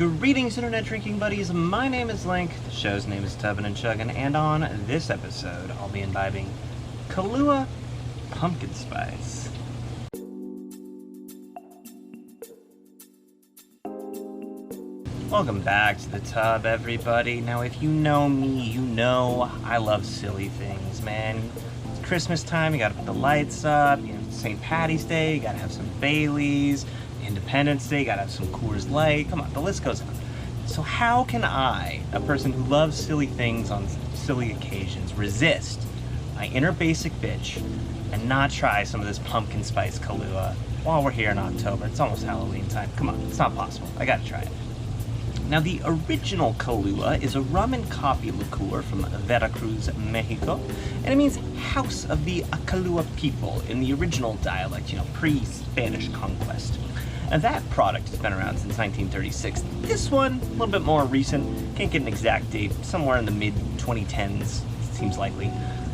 Greetings, internet drinking buddies. My name is Link, the show's name is Tubbin' and Chuggin', and on this episode, I'll be imbibing Kahlúa Pumpkin Spice. Welcome back to the tub, everybody. Now, if you know me, you know I love silly things, man. It's Christmas time, you gotta put the lights up, St. Patty's Day, you gotta have some Baileys, Independence Day, you gotta have some Coors Light, come on, the list goes on. So how can I, a person who loves silly things on silly occasions, resist my inner basic bitch and not try some of this pumpkin spice Kahlúa while we're here in October? It's almost Halloween time. Come on, it's not possible. I gotta try it. Now, the original Kahlúa is a rum and coffee liqueur from Veracruz, Mexico, and it means house of the Kahlúa people in the original dialect, pre-Spanish conquest. And that product has been around since 1936. This one, a little bit more recent, can't get an exact date, somewhere in the mid-2010s, seems likely.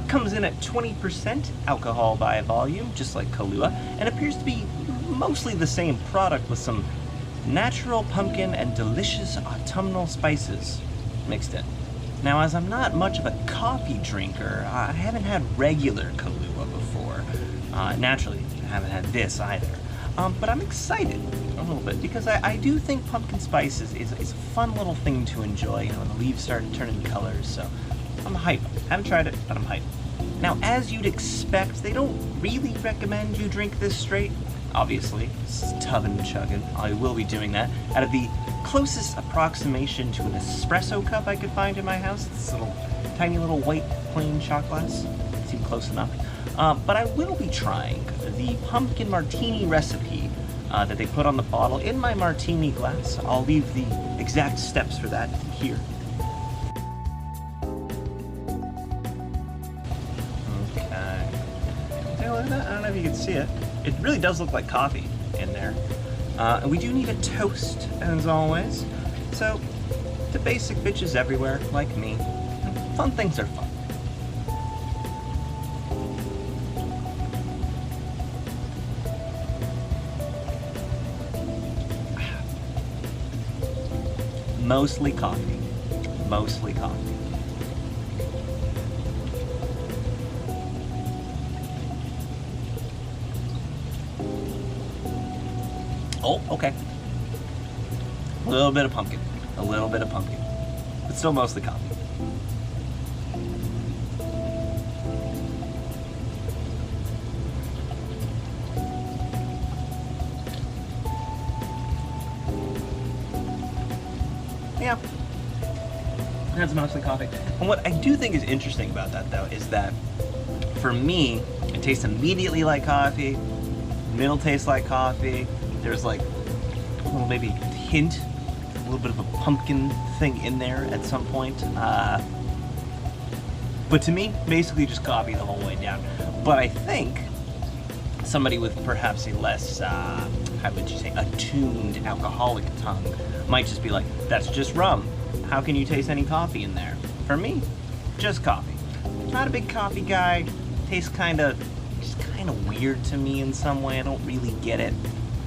Comes in at 20% alcohol by volume, just like Kahlúa, and appears to be mostly the same product with some natural pumpkin and delicious autumnal spices mixed in. Now, as I'm not much of a coffee drinker, I haven't had regular Kahlúa before. Naturally, I haven't had this either. But I'm excited a little bit because I do think pumpkin spice is a fun little thing to enjoy, when the leaves start turning colors, so I'm hyped. Haven't tried it, but I'm hyped. Now, as you'd expect, they don't really recommend you drink this straight. Obviously, this is Tubbin' and Chuggin'. I will be doing that out of the closest approximation to an espresso cup I could find in my house. This little, tiny little white plain shot glass. Seemed close enough. But I will be trying the pumpkin martini recipe that they put on the bottle in my martini glass. I'll leave the exact steps for that here. Okay. Take a look at that. I don't know if you can see it. It really does look like coffee in there. And we do need a toast, as always. So, to basic bitches everywhere, like me, fun things are fun. Mostly coffee. Mostly coffee. Oh, okay. A little bit of pumpkin. A little bit of pumpkin. But still mostly coffee. Yeah, that's mostly coffee. And what I do think is interesting about that, though, is that for me, it tastes immediately like coffee, middle tastes like coffee, there's like a little maybe hint, a little bit of a pumpkin thing in there at some point. But to me, basically just coffee the whole way down. But I think somebody with perhaps a less, how would you say, attuned alcoholic tongue might just be like, that's just rum. How can you taste any coffee in there? For me, just coffee. Not a big coffee guy. Tastes just kind of weird to me in some way. I don't really get it.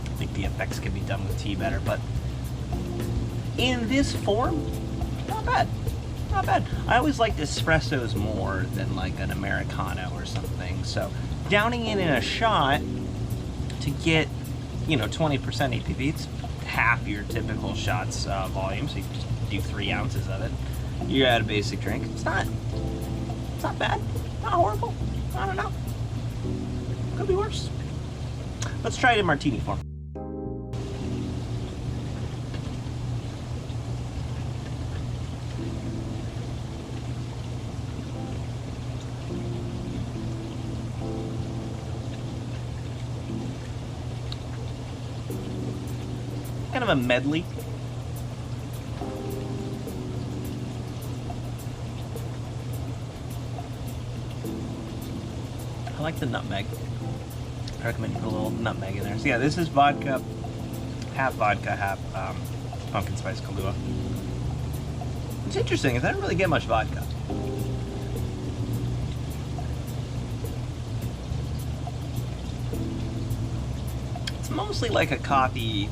I think the effects could be done with tea better, but in this form, not bad. Not bad. I always liked espressos more than like an Americano or something. So downing it in a shot to get, 20% ABV, it's half your typical shots volume, so you just do 3 ounces of it. You're at a basic drink. It's not bad, not horrible. I don't know. Could be worse. Let's try it in martini form. Kind of a medley. I like the nutmeg. I recommend you put a little nutmeg in there. So yeah, this is vodka, half pumpkin spice Kahlúa. What's interesting is I don't really get much vodka. It's mostly like a coffee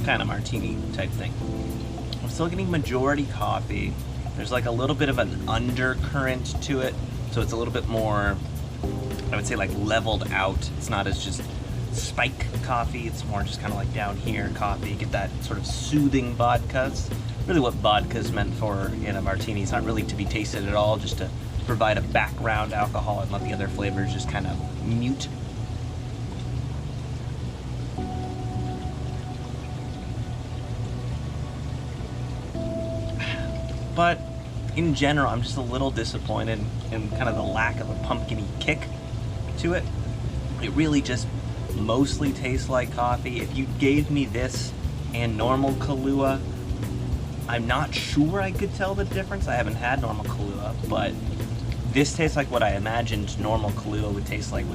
kind of martini type thing. I'm still getting majority coffee. There's like a little bit of an undercurrent to it, so it's a little bit more, I would say, like leveled out. It's not as just spike coffee, it's more just kind of like down here coffee. You get that sort of soothing vodka. It's really what vodka is meant for in a martini. It's not really to be tasted at all, just to provide a background alcohol and let the other flavors just kind of mute. But in general, I'm just a little disappointed in kind of the lack of a pumpkin-y kick to it. It really just mostly tastes like coffee. If you gave me this and normal Kahlúa, I'm not sure I could tell the difference. I haven't had normal Kahlúa, but this tastes like what I imagined normal Kahlúa would taste like.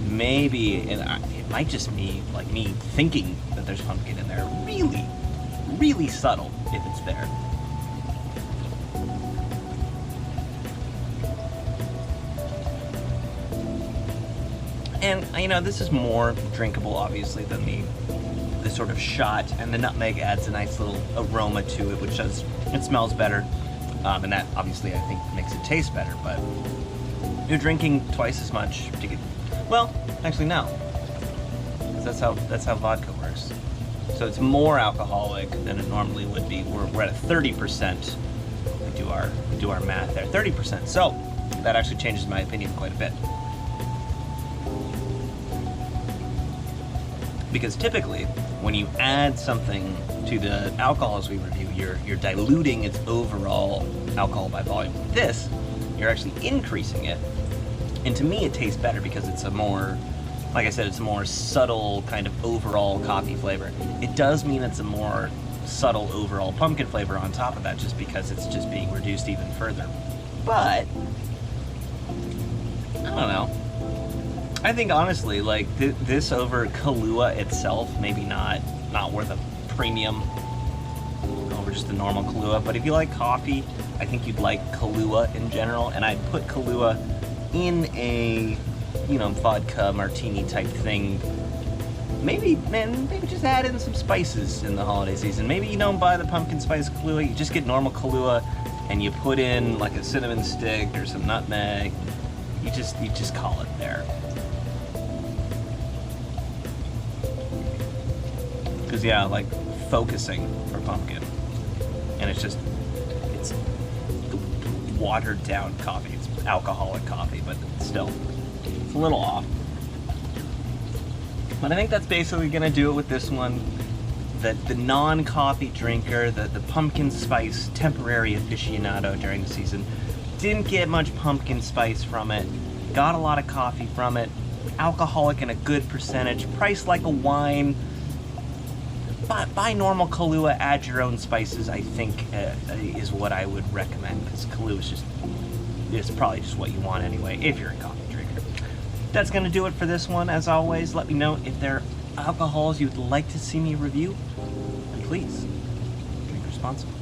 Maybe, and it might just be like me thinking that there's pumpkin in there. Really, really subtle if it's there. And, you know, this is more drinkable, obviously, than the sort of shot, and the nutmeg adds a nice little aroma to it, which does, it smells better, and that, obviously, I think makes it taste better, but you're drinking twice as much to get, well, actually, no, that's how vodka works. So it's more alcoholic than it normally would be. We're at a 30%, we do our math there, 30%, so that actually changes my opinion quite a bit. Because typically, when you add something to the alcohols we review, you're diluting its overall alcohol by volume. With this, you're actually increasing it. And to me, it tastes better because it's a more, like I said, it's a more subtle kind of overall coffee flavor. It does mean it's a more subtle overall pumpkin flavor on top of that, just because it's just being reduced even further. But, I don't know. I think honestly, like this over Kahlúa itself, maybe not worth a premium over just the normal Kahlúa. But if you like coffee, I think you'd like Kahlúa in general. And I'd put Kahlúa in a, you know, vodka martini type thing. Maybe just add in some spices in the holiday season. Maybe you don't buy the pumpkin spice Kahlúa, you just get normal Kahlúa, and you put in like a cinnamon stick or some nutmeg. You just call it there. Because yeah, like focusing for pumpkin, and it's watered down coffee. It's alcoholic coffee, but still, it's a little off. But I think that's basically gonna do it with this one. The non-coffee drinker, the pumpkin spice temporary aficionado during the season, didn't get much pumpkin spice from it, got a lot of coffee from it, alcoholic in a good percentage, priced like a wine. Buy normal Kahlúa, add your own spices, I think is what I would recommend, because Kahlúa is probably just what you want anyway, if you're a coffee drinker. That's going to do it for this one. As always, let me know if there are alcohols you'd like to see me review, and please, drink responsibly.